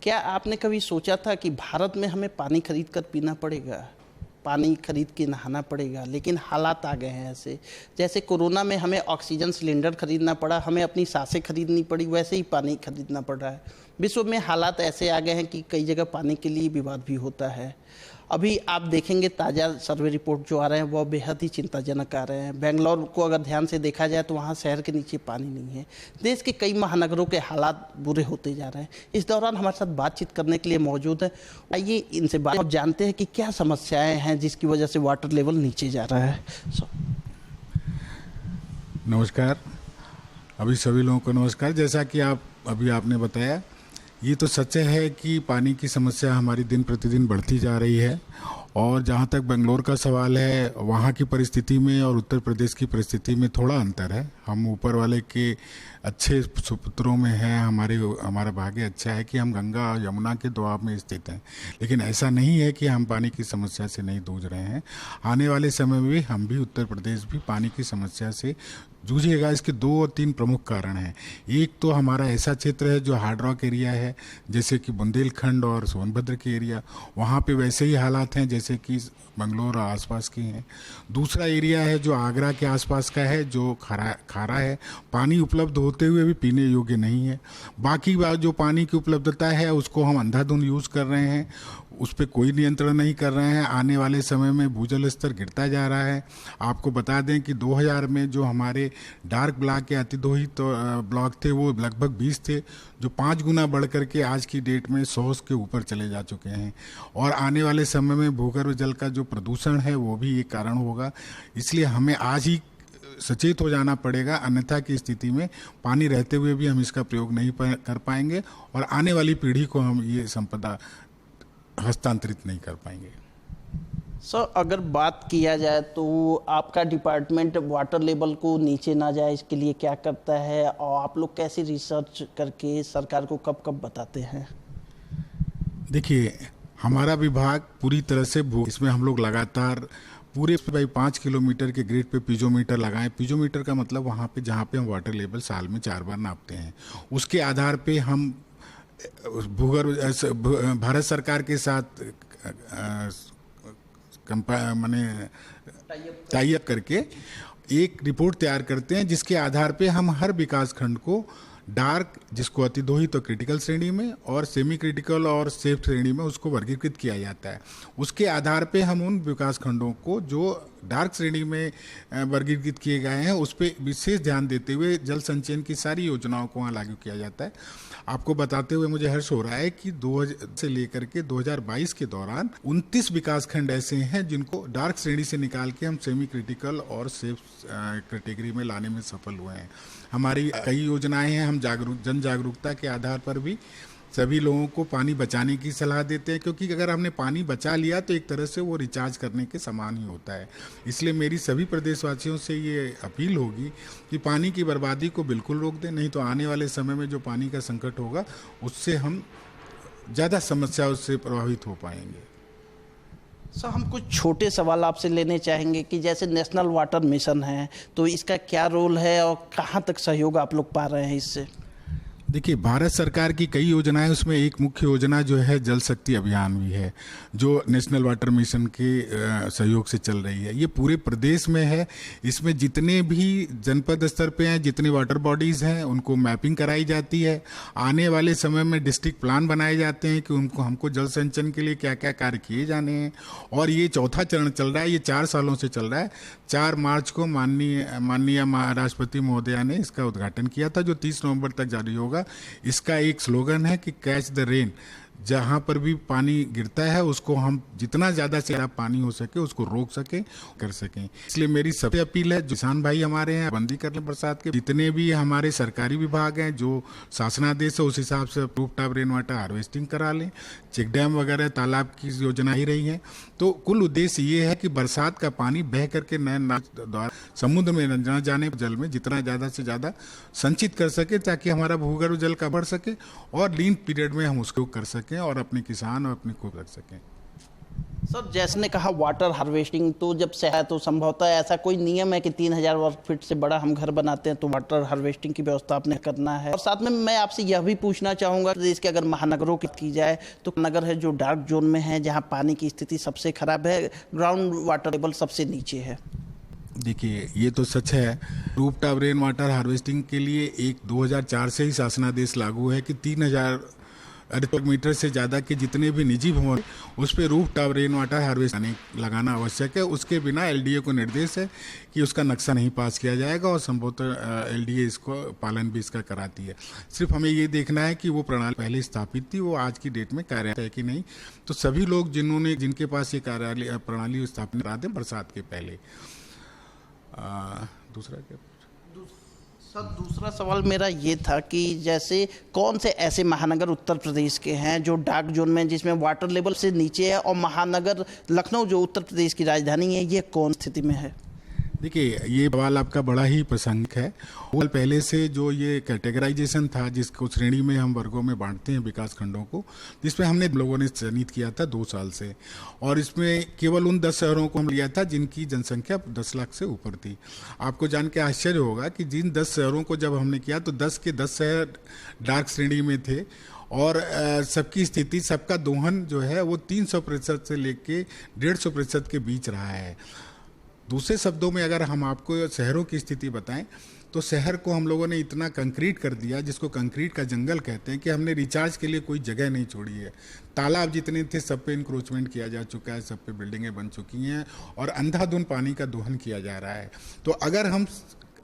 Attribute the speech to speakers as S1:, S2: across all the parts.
S1: क्या आपने कभी सोचा था कि भारत में हमें पानी खरीद कर पीना पड़ेगा, पानी खरीद के नहाना पड़ेगा? लेकिन हालात आ गए हैं ऐसे, जैसे कोरोना में हमें ऑक्सीजन सिलेंडर खरीदना पड़ा, हमें अपनी सांसें खरीदनी पड़ी, वैसे ही पानी खरीदना पड़ रहा है। विश्व में हालात ऐसे आ गए हैं कि कई जगह पानी के लिए विवाद भी होता है। अभी आप देखेंगे ताज़ा सर्वे रिपोर्ट जो आ रहे हैं वो बेहद ही चिंताजनक आ रहे हैं। बेंगलोर को अगर ध्यान से देखा जाए तो वहाँ शहर के नीचे पानी नहीं है। देश के कई महानगरों के हालात बुरे होते जा रहे हैं। इस दौरान हमारे साथ बातचीत करने के लिए मौजूद है। आइए इनसे बात और जानते हैं कि क्या समस्याएं हैं जिसकी वजह से वाटर लेवल नीचे जा रहा है।
S2: नमस्कार। अभी सभी लोगों को नमस्कार। जैसा कि आपने बताया, ये तो सच है कि पानी की समस्या हमारी दिन प्रतिदिन बढ़ती जा रही है। और जहाँ तक बेंगलोर का सवाल है, वहाँ की परिस्थिति में और उत्तर प्रदेश की परिस्थिति में थोड़ा अंतर है। हम ऊपर वाले के अच्छे सुपुत्रों में हैं। हमारा भाग्य अच्छा है कि हम गंगा और यमुना के दोआब में स्थित हैं। लेकिन ऐसा नहीं है कि हम पानी की समस्या से नहीं जूझ रहे हैं। आने वाले समय में हम भी, उत्तर प्रदेश भी पानी की समस्या से जूझेगा। इसके 2 और 3 प्रमुख कारण हैं। एक तो हमारा ऐसा क्षेत्र है जो हार्ड रॉक एरिया है, जैसे कि बुंदेलखंड और सोनभद्र के एरिया, वहाँ पे वैसे ही हालात हैं जैसे कि बंगलोर और आसपास के हैं। दूसरा एरिया है जो आगरा के आसपास का है, जो खारा है, पानी उपलब्ध होते हुए भी पीने योग्य नहीं है। बाकी बात जो पानी की उपलब्धता है उसको हम अंधाधुंध यूज़ कर रहे हैं, उस पर कोई नियंत्रण नहीं कर रहे हैं। आने वाले समय में भूजल स्तर गिरता जा रहा है। आपको बता दें कि 2000 में जो हमारे डार्क ब्लॉक के अतिदोहित ब्लॉक थे वो लगभग 20 थे, जो 5 गुना बढ़ करके आज की डेट में 100 के ऊपर चले जा चुके हैं। और आने वाले समय में भूगर्भ जल का जो प्रदूषण है वो भी एक कारण होगा। इसलिए हमें आज ही सचेत हो जाना पड़ेगा, अन्यथा की स्थिति में पानी रहते हुए भी हम इसका प्रयोग नहीं कर पाएंगे और आने वाली पीढ़ी को हम ये संपदा हस्तांतरित नहीं कर पाएंगे।
S1: सर, अगर बात किया जाए तो आपका डिपार्टमेंट वाटर लेवल को नीचे ना जाए इसके लिए क्या करता है, और आप लोग कैसे रिसर्च करके सरकार को कब कब बताते हैं?
S2: देखिए, हमारा विभाग पूरी तरह से इसमें हम लोग लगातार पूरे 5 किलोमीटर के ग्रिड पे पीजोमीटर लगाएं। पीजोमीटर का मतलब वहाँ पे जहाँ पे हम वाटर लेवल साल में 4 बार नापते हैं। उसके आधार पे हम भारत सरकार के साथ टाई अप करके एक रिपोर्ट तैयार करते हैं, जिसके आधार पे हम हर विकास खंड को डार्क, जिसको अतिदोहित तो क्रिटिकल श्रेणी में, और सेमी क्रिटिकल और सेफ श्रेणी में उसको वर्गीकृत किया जाता है। उसके आधार पे हम उन विकास खंडों को जो डार्क श्रेणी में वर्गीकृत किए गए हैं उस पर विशेष ध्यान देते हुए जल संचयन की सारी योजनाओं को वहाँ लागू किया जाता है। आपको बताते हुए मुझे हर्ष हो रहा है कि 2000 से लेकर के 2022 के दौरान 29 विकास खंड ऐसे हैं जिनको डार्क श्रेणी से निकाल के हम सेमी क्रिटिकल और सेफ कैटेगरी में लाने में सफल हुए हैं। हमारी कई योजनाएं हैं। हम जन जागरूकता के आधार पर भी सभी लोगों को पानी बचाने की सलाह देते हैं, क्योंकि अगर हमने पानी बचा लिया तो एक तरह से वो रिचार्ज करने के समान ही होता है। इसलिए मेरी सभी प्रदेशवासियों से ये अपील होगी कि पानी की बर्बादी को बिल्कुल रोक दें, नहीं तो आने वाले समय में जो पानी का संकट होगा उससे हम ज़्यादा समस्याओं से प्रभावित हो पाएंगे।
S1: सर, हम कुछ छोटे सवाल आपसे लेने चाहेंगे कि जैसे नेशनल वाटर मिशन है तो इसका क्या रोल है और कहाँ तक सहयोग आप लोग पा रहे हैं इससे?
S2: देखिए, भारत सरकार की कई योजनाएं, उसमें एक मुख्य योजना जो है जल शक्ति अभियान भी है, जो नेशनल वाटर मिशन के सहयोग से चल रही है। ये पूरे प्रदेश में है। इसमें जितने भी जनपद स्तर पे हैं, जितने वाटर बॉडीज़ हैं, उनको मैपिंग कराई जाती है। आने वाले समय में डिस्ट्रिक्ट प्लान बनाए जाते हैं कि हमको जल संचयन के लिए क्या क्या कार्य किए जाने हैं। और ये चौथा चरण चल रहा है, ये 4 सालों से चल रहा है। 4 मार्च को माननीय राष्ट्रपति महोदया ने इसका उद्घाटन किया था, जो 30 नवंबर तक जारी होगा। इसका एक स्लोगन है कि कैच द रेन। जहाँ पर भी पानी गिरता है उसको हम जितना ज़्यादा से ज़्यादा पानी हो सके उसको रोक सकें, कर सकें। इसलिए मेरी सबसे अपील है, जो किसान भाई हमारे हैं, बंदी कर लें बरसात के। जितने भी हमारे सरकारी विभाग हैं, जो शासनादेश है उस हिसाब से roof top rain water harvesting करा लें। चेक डैम वगैरह तालाब की योजना ही रही है। तो कुल उद्देश्य ये है कि बरसात का पानी बह करके नए द्वारा समुद्र में न जाने, जल में जितना ज़्यादा से ज़्यादा संचित कर सके, ताकि हमारा भूगर्भ जल का बढ़ सके और लीन पीरियड में हम उसको कर सकें और अपने किसान और अपने को रख सकें।
S1: सर जैसे ने कहा वाटर हार्वेस्टिंग, तो जब शहर तो संभवतः ऐसा कोई नियम है कि 3000 वर्ग फीट से बड़ा हम घर बनाते हैं तो वाटर हार्वेस्टिंग की व्यवस्था आपने करना है। और साथ में मैं आपसे यह भी पूछना चाहूँगा प्रदेश के अगर महानगरों की जाए तो नगर है जो डार्क जोन में है, जहाँ पानी की स्थिति सबसे खराब है, ग्राउंड वाटर लेवल सबसे नीचे है।
S2: देखिए, ये तो सच है। रूफटॉप रेन वाटर हार्वेस्टिंग के लिए एक 2004 से ही शासनादेश लागू है कि 3000 मीटर से ज़्यादा के जितने भी निजी भवन उस पर रूफटॉप रेन वाटर हार्वेस्टिंग लगाना आवश्यक है। उसके बिना एलडीए को निर्देश है कि उसका नक्शा नहीं पास किया जाएगा और संभवतः एलडीए इसको पालन भी इसका कराती है। सिर्फ हमें ये देखना है कि वो प्रणाली पहले स्थापित थी वो आज की डेट में कार्यरत है कि नहीं। तो सभी लोग जिनके पास ये कार्यालय प्रणाली स्थापित करा दें बरसात के पहले। दूसरा क्या?
S1: सर दूसरा सवाल मेरा ये था कि जैसे कौन से ऐसे महानगर उत्तर प्रदेश के हैं जो डार्क जोन में, जिसमें वाटर लेवल से नीचे है, और महानगर लखनऊ जो उत्तर प्रदेश की राजधानी है, ये कौन स्थिति में है?
S2: देखिए, ये सवाल आपका बड़ा ही प्रासंगिक है। वो पहले से जो ये कैटेगराइजेशन था जिसको श्रेणी में हम वर्गों में बांटते हैं विकास खंडों को, जिसमें हमने लोगों ने चयनित किया था 2 साल से, और इसमें केवल उन 10 शहरों को हम लिया था जिनकी जनसंख्या 10 लाख से ऊपर थी। आपको जान के आश्चर्य होगा कि जिन 10 शहरों को जब हमने किया तो 10 के 10 शहर डार्क श्रेणी में थे, और सबकी स्थिति, सबका दोहन जो है वो 300% से लेके 150% के बीच रहा है। दूसरे शब्दों में अगर हम आपको शहरों की स्थिति बताएं तो शहर को हम लोगों ने इतना कंक्रीट कर दिया, जिसको कंक्रीट का जंगल कहते हैं, कि हमने रिचार्ज के लिए कोई जगह नहीं छोड़ी है। तालाब जितने थे सब पे इंक्रोचमेंट किया जा चुका है, सब पे बिल्डिंगें बन चुकी हैं और अंधाधुंध पानी का दोहन किया जा रहा है। तो अगर हम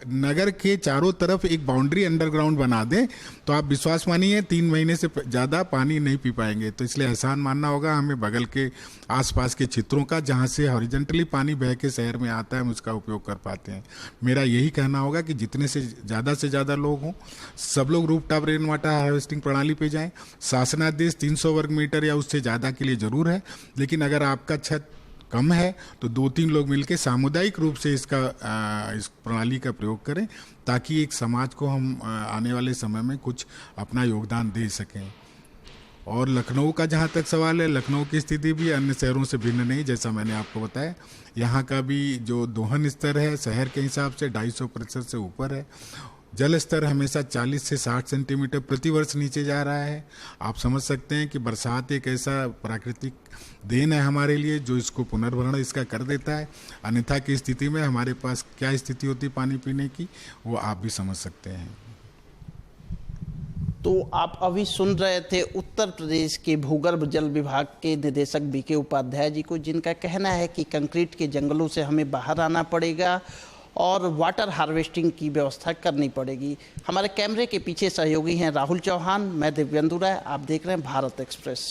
S2: नगर के चारों तरफ एक बाउंड्री अंडरग्राउंड बना दें तो आप विश्वास मानिए 3 महीने से ज़्यादा पानी नहीं पी पाएंगे। तो इसलिए एहसान मानना होगा हमें बगल के आसपास के क्षेत्रों का, जहां से हॉरिजॉन्टली पानी बह के शहर में आता है, हम उसका उपयोग कर पाते हैं। मेरा यही कहना होगा कि जितने से ज़्यादा लोग हों, सब लोग रूफटॉप रेन वाटर हार्वेस्टिंग प्रणाली पे जाएं। शासनादेश 300 वर्ग मीटर या उससे ज़्यादा के लिए ज़रूर है, लेकिन अगर आपका छत कम है तो 2-3 लोग मिलकर सामुदायिक रूप से इस प्रणाली का प्रयोग करें, ताकि एक समाज को हम आने वाले समय में कुछ अपना योगदान दे सकें। और लखनऊ का जहाँ तक सवाल है, लखनऊ की स्थिति भी अन्य शहरों से भिन्न नहीं, जैसा मैंने आपको बताया। यहाँ का भी जो दोहन स्तर है शहर के हिसाब से 250% से ऊपर है। जल स्तर हमेशा 40 से 60 सेंटीमीटर प्रतिवर्ष नीचे जा रहा है। आप समझ सकते हैं कि बरसात एक ऐसा प्राकृतिक देन है हमारे लिए जो इसको पुनर्भरण इसका कर देता है। अन्यथा की स्थिति में हमारे पास क्या स्थिति होती पानी पीने की, वो आप भी समझ सकते हैं।
S1: तो आप अभी सुन रहे थे उत्तर प्रदेश के भूगर्भ जल विभाग के निदेशक बीके उपाध्याय जी को, जिनका कहना है कि कंक्रीट के जंगलों से हमें बाहर आना पड़ेगा और वाटर हार्वेस्टिंग की व्यवस्था करनी पड़ेगी। हमारे कैमरे के पीछे सहयोगी हैं राहुल चौहान, मैं दिव्येंदु राय। आप देख रहे हैं भारत एक्सप्रेस।